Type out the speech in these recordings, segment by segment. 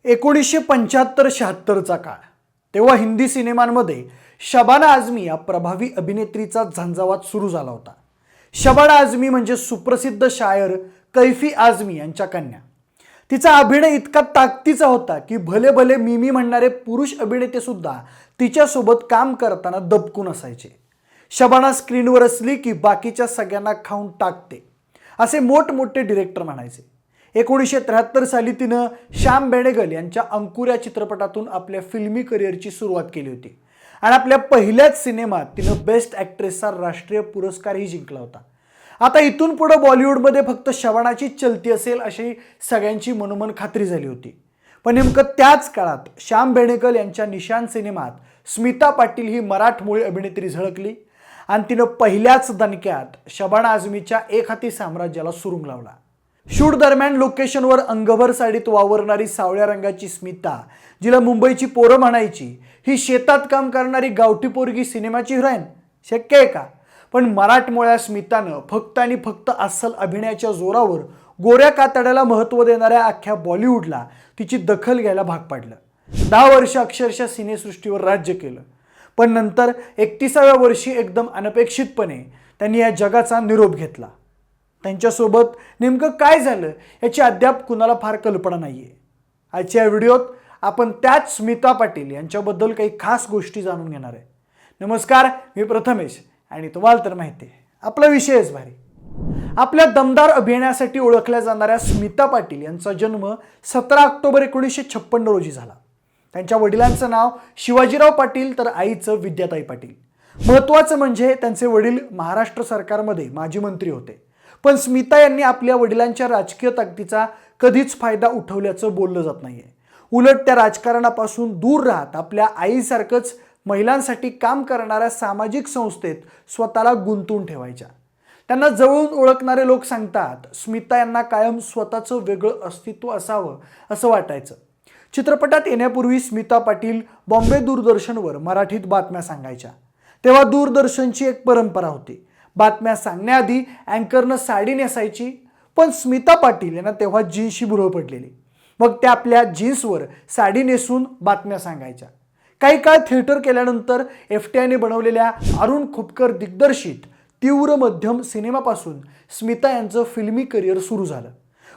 1975-76चा काळ, तेव्हा हिंदी सिनेमांमध्ये शबाना आझमी या प्रभावी अभिनेत्रीचा झंझावात सुरू झाला होता. शबाना आझमी म्हणजे सुप्रसिद्ध शायर कैफी आझमी यांच्या कन्या. तिचा अभिनय इतका ताकदीचा होता की भले भले मिमी म्हणणारे पुरुष अभिनेते सुद्धा तिच्यासोबत काम करताना दबकून असायचे. शबाना स्क्रीनवर असली की बाकीच्या सगळ्यांना खाऊन टाकते असे मोठमोठे डिरेक्टर म्हणायचे. 1973 साली तिनं श्याम बेनेगल यांच्या अंकुर या चित्रपटातून आपल्या फिल्मी करिअरची सुरुवात केली होती आणि आपल्या पहिल्याच सिनेमात तिनं बेस्ट ॲक्ट्रेसचा राष्ट्रीय पुरस्कारही जिंकला होता. आता इथून पुढे बॉलिवूडमध्ये फक्त शबानाची चलती असेल अशी सगळ्यांची मनोमन खात्री झाली होती. पण नेमकं त्याच काळात श्याम बेनेगल यांच्या निशान सिनेमात स्मिता पाटील ही मराठमोळी अभिनेत्री झळकली आणि तिनं पहिल्याच दणक्यात शबाना आझमीच्या एकहाती साम्राज्याला सुरुंग लावला. शूट दरम्यान लोकेशनवर अंगभर साडीत वावरणारी सावळ्या रंगाची स्मिता, जिला मुंबईची पोरं म्हणायची, ही शेतात काम करणारी गावठी पोरगी सिनेमाची हिरोईन शक्य आहे का? पण मराठमोळ्या स्मितानं फक्त आणि फक्त अस्सल अभिनयाच्या जोरावर गोऱ्या कातड्याला महत्त्व देणाऱ्या अख्ख्या बॉलिवूडला तिची दखल घ्यायला भाग पाडलं. 10 वर्ष अक्षरशः सिनेसृष्टीवर राज्य केलं. पण नंतर 31व्या वर्षी एकदम अनपेक्षितपणे त्यांनी या जगाचा निरोप घेतला. त्यांच्यासोबत नेमकं काय झालं याची अद्याप कुणाला फार कल्पना नाही आहे. आजच्या व्हिडिओत आपण त्याच स्मिता पाटील यांच्याबद्दल काही खास गोष्टी जाणून घेणार आहे. नमस्कार, मी प्रथमेश आणि तुम्हाला तर माहिती आहे आपला विषयच भारी. आपल्या दमदार अभिनयासाठी ओळखल्या जाणाऱ्या स्मिता पाटील यांचा जन्म 17 ऑक्टोबर 1956 रोजी झाला. त्यांच्या वडिलांचं नाव शिवाजीराव पाटील तर आईचं विद्याताई पाटील. महत्त्वाचं म्हणजे त्यांचे वडील महाराष्ट्र सरकारमध्ये माजी मंत्री होते. पण स्मिता यांनी आपल्या वडिलांच्या राजकीय ताकदीचा कधीच फायदा उठवल्याचं बोललं जात नाहीये. उलट त्या राजकारणापासून दूर राहत आपल्या आईसारखंच महिलांसाठी काम करणाऱ्या सामाजिक संस्थेत स्वतःला गुंतवून ठेवायच्या. त्यांना जवळून ओळखणारे लोक सांगतात स्मिता यांना कायम स्वतःचं वेगळं अस्तित्व असावं असं वाटायचं. चित्रपटात येण्यापूर्वी स्मिता पाटील बॉम्बे दूरदर्शनवर मराठीत बातम्या सांगायच्या. तेव्हा दूरदर्शनची एक परंपरा होती, बातम्या सांगण्याआधी अँकरनं साडी नेसायची. पण स्मिता पाटील यांना तेव्हा जीन्सची भुरळ पडलेली. मग त्या आपल्या जीन्सवर साडी नेसून बातम्या सांगायच्या. काही काळ थिएटर केल्यानंतर FTIने बनवलेल्या अरुण खोपकर दिग्दर्शित तीव्र मध्यम सिनेमापासून स्मिता यांचं फिल्मी करिअर सुरू झालं.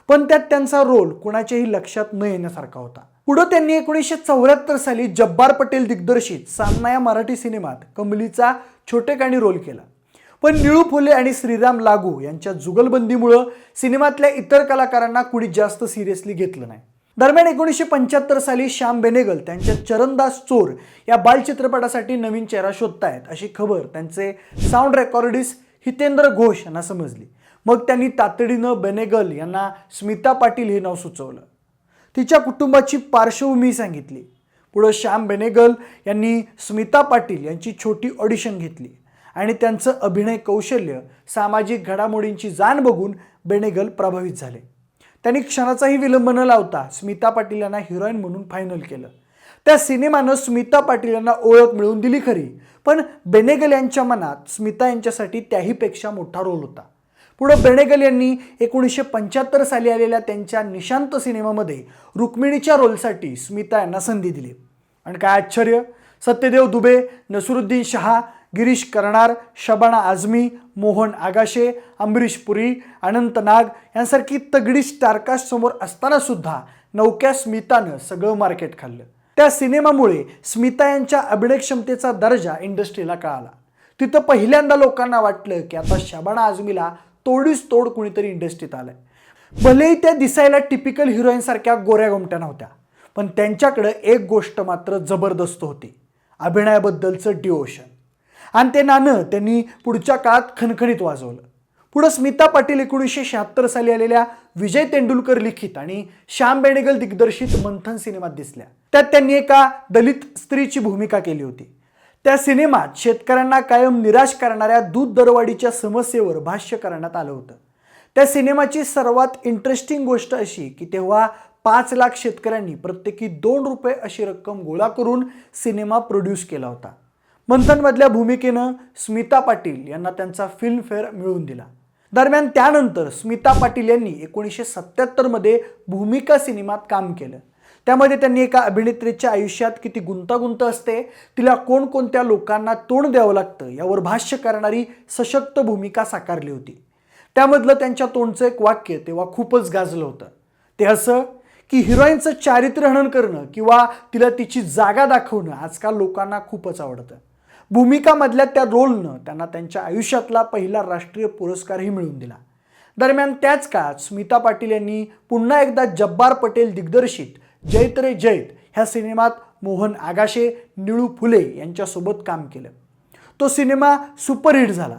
पण त्यात त्यांचा रोल कुणाच्याही लक्षात न येण्यासारखा होता. पुढे त्यांनी 1974 साली जब्बार पटेल दिग्दर्शित सामना या मराठी सिनेमात कमलीचा छोटेखानी रोल केला. पण निळू फुले आणि श्रीराम लागू यांच्या जुगलबंदीमुळे सिनेमातल्या इतर कलाकारांना कुणी जास्त सिरियसली घेतलं नाही. दरम्यान 1975 साली श्याम बेनेगल त्यांच्या चरणदास चोर या बालचित्रपटासाठी नवीन चेहरा शोधतायत अशी खबर त्यांचे साऊंड रेकॉर्डिस्ट हितेंद्र घोष यांना समजली. मग त्यांनी तातडीनं बेनेगल यांना स्मिता पाटील हे नाव सुचवलं. तिच्या कुटुंबाची पार्श्वभूमी सांगितली. पुढे श्याम बेनेगल यांनी स्मिता पाटील यांची छोटी ऑडिशन घेतली आणि त्यांचं अभिनय कौशल्य, सामाजिक घडामोडींची जाण बघून बेनेगल प्रभावित झाले. त्यांनी क्षणाचाही विलंब न लावता स्मिता पाटील यांना हिरोईन म्हणून फायनल केलं. त्या सिनेमानं स्मिता पाटील यांना ओळख मिळवून दिली खरी, पण बेनेगल यांच्या मनात स्मिता यांच्यासाठी त्याहीपेक्षा मोठा रोल होता. पुढे बेनेगल यांनी 1975 साली आलेल्या त्यांच्या निशांत सिनेमामध्ये रुक्मिणीच्या रोलसाठी स्मिता यांना संधी दिली. आणि काय आश्चर्य, सत्यदेव दुबे, नसरुद्दीन शहा, गिरीश कर्नाड, शबाना आझमी, मोहन आगाशे, अमरीश पुरी, अनंत नाग यांसारखी तगडी स्टारकास्ट समोर असताना सुद्धा नवक्या स्मितानं सगळं मार्केट खाल्लं. त्या सिनेमामुळे स्मिता यांच्या अभिनय क्षमतेचा दर्जा इंडस्ट्रीला कळाला. तिथं पहिल्यांदा लोकांना वाटलं की आता शबाना आझमीला तोडीस तोड कुणीतरी इंडस्ट्रीत आलंय. भलेही त्या दिसायला टिपिकल हिरोईन सारख्या गोऱ्या गोमट्या नव्हत्या, पण त्यांच्याकडे एक गोष्ट मात्र जबरदस्त होती, अभिनयाबद्दलचं डिओशन. आणि ते नाणं त्यांनी पुढच्या काळात खणखणीत वाजवलं. पुढे स्मिता पाटील 1976 साली आलेल्या विजय तेंडुलकर लिखित आणि श्याम बेनेगल दिग्दर्शित मंथन सिनेमात दिसल्या. त्यात त्यांनी एका दलित स्त्रीची भूमिका केली होती. त्या सिनेमात शेतकऱ्यांना कायम निराश करणाऱ्या दूध दरवाढीच्या समस्येवर भाष्य करण्यात आलं होतं. त्या सिनेमाची सर्वात इंटरेस्टिंग गोष्ट अशी की तेव्हा 5 लाख शेतकऱ्यांनी प्रत्येकी 2 रुपये अशी रक्कम गोळा करून सिनेमा प्रोड्यूस केला होता. मंथनमधल्या भूमिकेनं स्मिता पाटील यांना त्यांचा फिल्मफेअर मिळवून दिला. दरम्यान त्यानंतर स्मिता पाटील यांनी 1977 मध्ये भूमिका सिनेमात काम केलं. त्यामध्ये त्यांनी एका अभिनेत्रीच्या आयुष्यात किती गुंतागुंत असते, तिला कोणकोणत्या लोकांना तोंड द्यावं लागतं यावर भाष्य करणारी सशक्त भूमिका साकारली होती. त्यामधलं त्यांच्या तोंडचं एक वाक्य तेव्हा खूपच गाजलं होतं. ते असं की हिरोईनचं चारित्र्यहनन करणं किंवा तिला तिची जागा दाखवणं आजकाल लोकांना खूपच आवडतं. भूमिकामधल्या त्या रोलनं त्यांना त्यांच्या आयुष्यातला पहिला राष्ट्रीय पुरस्कारही मिळवून दिला. दरम्यान त्याच काळात स्मिता पाटील यांनी पुन्हा एकदा जब्बार पटेल दिग्दर्शित जैत रे जैत ह्या सिनेमात मोहन आगाशे, निळू फुले यांच्यासोबत काम केलं. तो सिनेमा सुपरहिट झाला.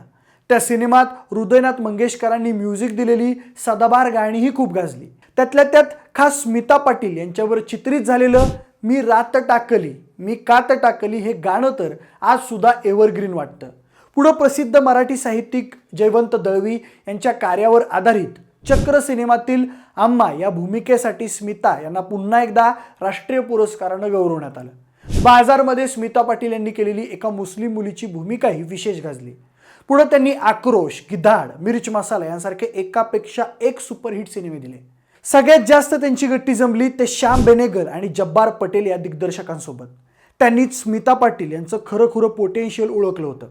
त्या सिनेमात हृदयनाथ मंगेशकरांनी म्युझिक दिलेली सदाबहार गाणीही खूप गाजली. त्यातल्या त्यात खास स्मिता पाटील यांच्यावर चित्रित झालेलं मी रात टाकली मी कात टाकली हे गाणं तर आज सुद्धा एव्हरग्रीन वाटतं. पुढं प्रसिद्ध मराठी साहित्यिक जयवंत दळवी यांच्या कार्यावर आधारित चक्र सिनेमातील आम्मा या भूमिकेसाठी स्मिता यांना पुन्हा एकदा राष्ट्रीय पुरस्कारानं गौरवण्यात आलं. बाजारमध्ये स्मिता पाटील यांनी केलेली एका मुस्लिम मुलीची भूमिकाही विशेष गाजली. पुढे त्यांनी आक्रोश, गिधाड, मिर्च मसाला यांसारखे एकापेक्षा एक सुपरहिट सिनेमे दिले. सगळ्यात जास्त त्यांची गट्टी जमली ते श्याम बेनेगल आणि जब्बार पटेल या दिग्दर्शकांसोबत. त्यांनीच स्मिता पाटील यांचं खरं पोटेन्शियल ओळखलं होतं.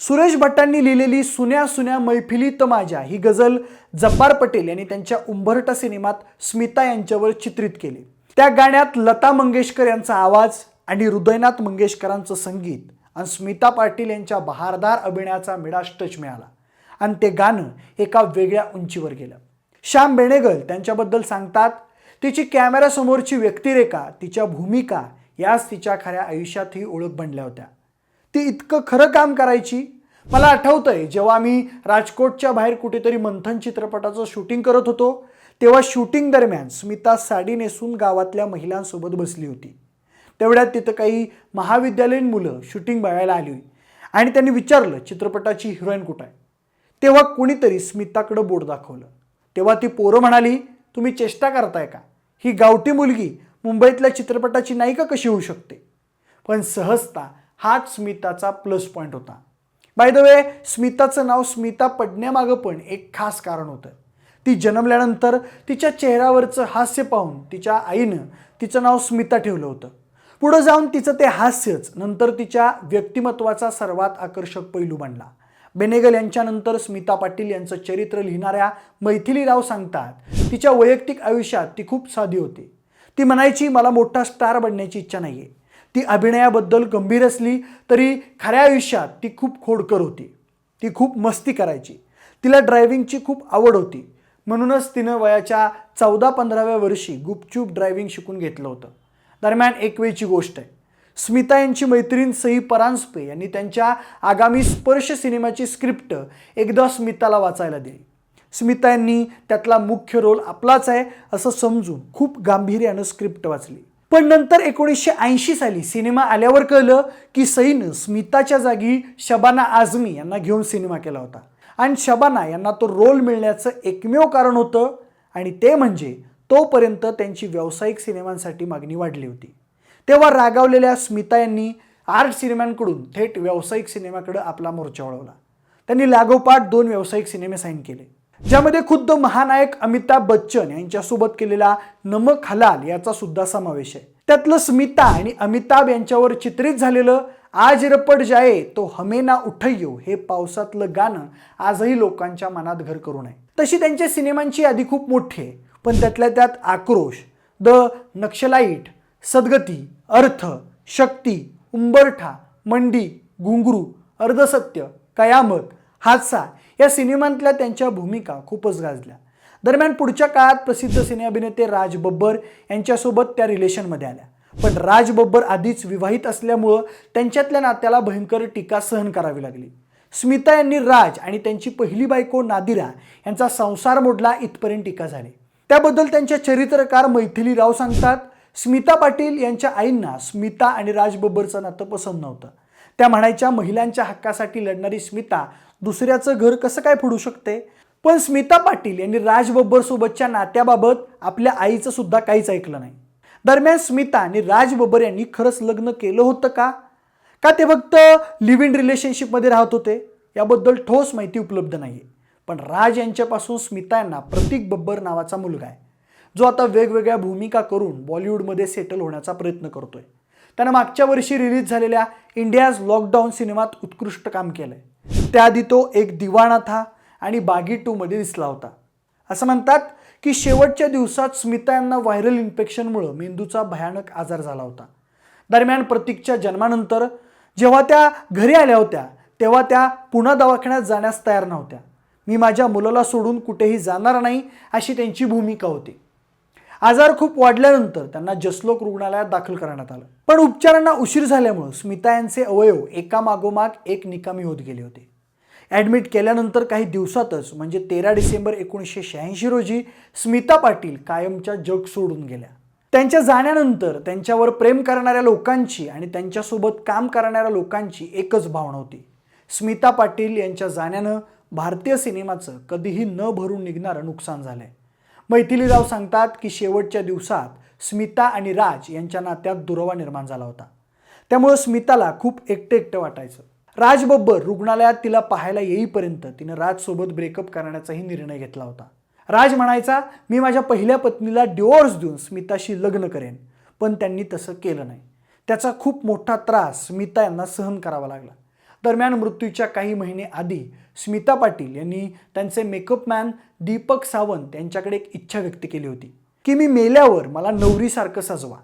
सुरेश भट्टांनी लिहिलेली सुन्या सुन्या मैफिलीत माझ्या ही गझल जब्बार पटेल यांनी त्यांच्या उंबरठा सिनेमात स्मिता यांच्यावर चित्रित केली. त्या गाण्यात लता मंगेशकर यांचा आवाज आणि हृदयनाथ मंगेशकरांचं संगीत आणि स्मिता पाटील यांच्या बहारदार अभिनयाचा मिडास टच मिळाला आणि ते गाणं एका वेगळ्या उंचीवर गेलं. श्याम बेनेगल त्यांच्याबद्दल सांगतात, तिची कॅमेऱ्यासमोरची व्यक्तिरेखा, तिच्या भूमिका याच तिच्या खऱ्या आयुष्यातही ओळख बनल्या होत्या. ती इतकं खरं काम करायची. मला आठवतंय जेव्हा आम्ही राजकोटच्या बाहेर कुठेतरी मंथन चित्रपटाचं शूटिंग करत होतो तेव्हा शूटिंग दरम्यान स्मिता साडी नेसून गावातल्या महिलांसोबत बसली होती. तेवढ्यात तिथं काही महाविद्यालयीन मुलं शूटिंग बघायला आली आणि त्यांनी विचारलं चित्रपटाची हिरोईन कुठं आहे. तेव्हा कोणीतरी स्मिताकडे बोट दाखवलं. तेव्हा ती पोरं म्हणाली, तुम्ही चेष्टा करताय का? ही गावठी मुलगी मुंबईतल्या चित्रपटाची नायिका कशी होऊ शकते? पण सहजता हाच स्मिताचा प्लस पॉईंट होता. बाय द वे, स्मिताचं नाव स्मिता पडण्यामागं पण एक खास कारण होतं. ती जन्मल्यानंतर तिच्या चेहऱ्यावरचं हास्य पाहून तिच्या आईनं तिचं नाव स्मिता ठेवलं होतं. पुढं जाऊन तिचं ते हास्यच नंतर तिच्या व्यक्तिमत्वाचा सर्वात आकर्षक पैलू बनला. बेनेगल यांच्यानंतर स्मिता पाटील यांचं चरित्र लिहिणाऱ्या मैथिली राव सांगतात, तिच्या वैयक्तिक आयुष्यात ती खूप साधी होती. ती म्हणायची, मला मोठा स्टार बनण्याची इच्छा नाहीये. ती अभिनयाबद्दल गंभीर असली तरी खऱ्या आयुष्यात ती खूप खोडकर होती. ती खूप मस्ती करायची. तिला ड्रायव्हिंगची खूप आवड होती. म्हणूनच तिनं वयाच्या 14-15व्या वर्षी गुपचूप ड्रायव्हिंग शिकून घेतलं होतं. दरम्यान एक वेळची गोष्ट आहे, स्मिता यांची मैत्रीण सई परांजपे यांनी त्यांच्या आगामी स्पर्श सिनेमाची स्क्रिप्ट एकदा स्मिताला वाचायला दिली. स्मिता यांनी त्यातला मुख्य रोल आपलाच आहे असं समजून खूप गांभीर्यानं स्क्रिप्ट वाचली. पण नंतर 1980 साली सिनेमा आल्यावर कळलं की सईनं स्मिताच्या जागी शबाना आझमी यांना घेऊन सिनेमा केला होता आणि शबाना यांना तो रोल मिळण्याचं एकमेव कारण होतं आणि ते म्हणजे तोपर्यंत त्यांची व्यावसायिक सिनेमांसाठी मागणी वाढली होती. तेव्हा रागावलेल्या स्मिता यांनी आर्ट सिनेमांकडून थेट व्यावसायिक सिनेमाकडे आपला मोर्चा वळवला. त्यांनी लागोपाठ 2 व्यावसायिक सिनेमे साईन केले, ज्यामध्ये खुद्द महानायक अमिताभ बच्चन यांच्यासोबत केलेला नमक हलाल याचा सुद्धा समावेश आहे. त्यातलं स्मिता आणि अमिताभ यांच्यावर चित्रित झालेलं आज रपट जाये तो हमे ना उठैयो हे पावसातलं गाणं आजही लोकांच्या मनात घर करून आहे. तशी त्यांच्या सिनेमांची यादी खूप मोठी आहे, पण त्यातल्या त्यात आक्रोश, द नक्षलाईट, सद्गती, अर्थ, शक्ती, उंबरठा, मंडी, घुंगरू, अर्धसत्य, कयामत, हादसा या सिनेमांतल्या त्यांच्या भूमिका खूपच गाजल्या. दरम्यान पुढच्या काळात प्रसिद्ध सिने अभिनेते राज बब्बर यांच्यासोबत त्या रिलेशनमध्ये आल्या. पण राज बब्बर आधीच विवाहित असल्यामुळं त्यांच्यातल्या नात्याला भयंकर टीका सहन करावी लागली. स्मिता यांनी राज आणि त्यांची पहिली बायको नादिरा यांचा संसार मोडला इथपर्यंत टीका झाली. त्याबद्दल त्यांच्या चरित्रकार मैथिली राव सांगतात, स्मिता पाटील यांच्या आईंना स्मिता आणि राज बब्बरचं नातं पसंत नव्हतं. त्या म्हणायच्या, महिलांच्या हक्कासाठी लढणारी स्मिता दुसऱ्याचं घर कसं काय फोडू शकते? पण स्मिता पाटील यांनी राज बब्बर सोबतच्या नात्याबाबत आपल्या आईचं सुद्धा काहीच ऐकलं नाही. दरम्यान स्मिता आणि राज बब्बर यांनी खरंच लग्न केलं होतं का ते फक्त लिव्ह इन रिलेशनशिपमध्ये राहत होते याबद्दल ठोस माहिती उपलब्ध नाहीये. पण राज यांच्यापासून स्मिता यांना प्रतीक बब्बर नावाचा मुलगा आहे. जो आता वेगवेगळ्या भूमिका करून बॉलिवूडमध्ये सेटल होण्याचा प्रयत्न करतोय. त्यानं मागच्या वर्षी रिलीज झालेल्या इंडियाज लॉकडाऊन सिनेमात उत्कृष्ट काम केलंय. त्याआधी तो एक दिवाना था आणि बागी 2 मध्ये दिसला होता. असं म्हणतात की शेवटच्या दिवसात स्मिता यांना व्हायरल इन्फेक्शनमुळे मेंदूचा भयानक आजार झाला होता. दरम्यान प्रतीकच्या जन्मानंतर जेव्हा त्या घरी आल्या होत्या तेव्हा त्या पुन्हा दवाखान्यात जाण्यास तयार नव्हत्या. मी माझ्या मुलाला सोडून कुठेही जाणार नाही अशी त्यांची भूमिका होती. आजार खूप वाढल्यानंतर त्यांना जसलोक रुग्णालयात दाखल करण्यात आलं. पण उपचारांना उशीर झाल्यामुळे स्मिता यांचे अवयव एकामागोमाग एक निकामी होत गेले होते. ॲडमिट केल्यानंतर काही दिवसातच म्हणजे 13 डिसेंबर 1986 रोजी स्मिता पाटील कायमच्या जग सोडून गेल्या. त्यांच्या जाण्यानंतर त्यांच्यावर प्रेम करणाऱ्या लोकांची आणि त्यांच्यासोबत काम करणाऱ्या लोकांची एकच भावना होती. स्मिता पाटील यांच्या जाण्यानं भारतीय सिनेमाचं कधीही न भरून निघणारं नुकसान झालंय. मैथिली राव सांगतात की शेवटच्या दिवसात स्मिता आणि राज यांच्या नात्यात दुरावा निर्माण झाला होता. त्यामुळे स्मिताला खूप एकटं वाटायचं. राज बब्बर रुग्णालयात तिला पाहायला येईपर्यंत तिनं राजसोबत ब्रेकअप करण्याचाही निर्णय घेतला होता. राज म्हणायचा, मी माझ्या पहिल्या पत्नीला डिवोर्स देऊन स्मिताशी लग्न करेन, पण त्यांनी तसं केलं नाही. त्याचा खूप मोठा त्रास स्मिता यांना सहन करावा लागला. दरम्यान मृत्यूच्या काही महिने आधी स्मिता पाटील यांनी त्यांचे मेकअप मॅन दीपक सावंत यांच्याकडे एक इच्छा व्यक्त केली होती की मी मेल्यावर मला नवरीसारखं सजवा.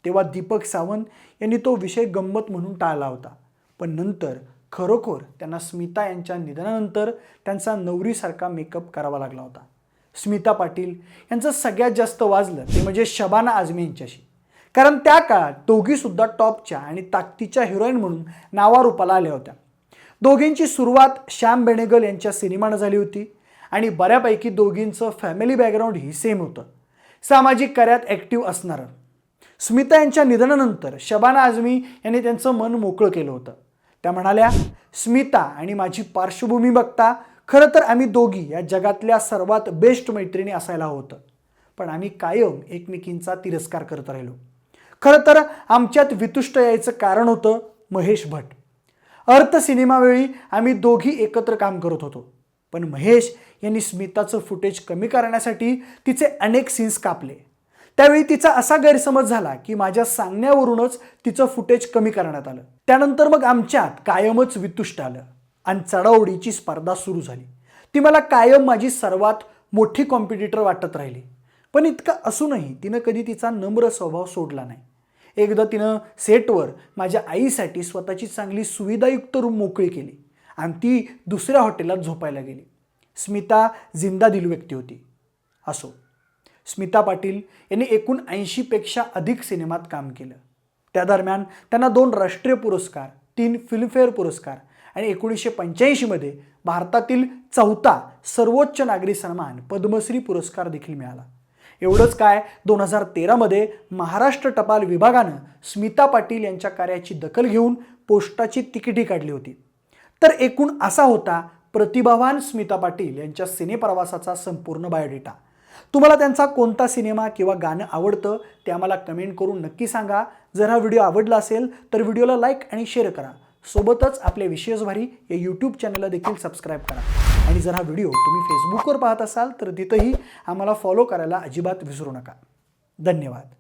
तेव्हा दीपक सावंत यांनी तो विषय गंमत म्हणून टाळला होता. पण नंतर खरोखर त्यांना स्मिता यांच्या निधनानंतर त्यांचा नवरीसारखा मेकअप करावा लागला होता. स्मिता पाटील यांचं सगळ्यात जास्त वाजलं ते म्हणजे शबाना आझमी यांच्याशी. कारण त्या काळात दोघीसुद्धा टॉपच्या आणि ताकदीच्या हिरोईन म्हणून नावारूपाला आल्या होत्या. दोघींची सुरुवात श्याम बेनेगल यांच्या सिनेमानं झाली होती आणि बऱ्यापैकी दोघींचं फॅमिली बॅकग्राऊंडही सेम होतं, सामाजिक कार्यात ॲक्टिव्ह असणारं. स्मिता यांच्या निधनानंतर शबाना आझमी यांनी त्यांचं मन मोकळं केलं होतं. त्या म्हणाल्या, स्मिता आणि माझी पार्श्वभूमी बघता खरं तर आम्ही दोघी या जगातल्या सर्वात बेस्ट मैत्रिणी असायला होतं, पण आम्ही कायम एकमेकींचा तिरस्कार करत राहिलो. खरं तर आमच्यात वितुष्ट यायचं कारण होतं महेश भट. अर्थ सिनेमावेळी आम्ही दोघी एकत्र काम करत होतो, पण महेश यांनी स्मिताचं फुटेज कमी करण्यासाठी तिचे अनेक सीन्स कापले. त्यावेळी तिचा असा गैरसमज झाला की माझ्या सांगण्यावरूनच तिचं फुटेज कमी करण्यात आलं. त्यानंतर मग आमच्यात कायमच वितुष्ट आलं आणि चढाओढीची स्पर्धा सुरू झाली. ती मला कायम माझी सर्वात मोठी कॉम्पिटिटर वाटत राहिली. पण इतकं असूनही तिनं कधी तिचा नम्र स्वभाव सोडला नाही. एकदा तिनं सेटवर माझ्या आईसाठी स्वतःची चांगली सुविधायुक्त रूम मोकळी केली आणि ती दुसऱ्या हॉटेलात झोपायला गेली. स्मिता जिंदादिल व्यक्ती होती. असो, स्मिता पाटील यांनी एकूण 80 पेक्षा अधिक सिनेमात काम केलं. त्या दरम्यान त्यांना 2 राष्ट्रीय पुरस्कार, 3 फिल्मफेअर पुरस्कार आणि 1985 मध्ये भारतातील 4था सर्वोच्च नागरी सन्मान पद्मश्री पुरस्कार देखील मिळाला. एवढंच काय, 2013 मध्ये महाराष्ट्र टपाल विभागानं स्मिता पाटील यांच्या कार्याची दखल घेऊन पोस्टाची तिकिटी काढली होती. तर एकूण असा होता प्रतिभावान स्मिता पाटील यांच्या सिनेप्रवासाचा संपूर्ण बायोडेटा. तुम्हाला त्यांचा कोणता सिनेमा किंवा गाणं आवडतं ते आम्हाला कमेंट करून नक्की सांगा. जर हा व्हिडिओ आवडला असेल तर व्हिडिओला लाईक आणि शेअर करा. सोबतच आपले विशेष भारी या यूट्यूब चॅनलला देखील सबस्क्राईब करा. आणि जर हा व्हिडिओ तुम्ही फेसबुकवर पाहत असाल तर तिथंही आम्हाला फॉलो करायला अजिबात विसरू नका. धन्यवाद.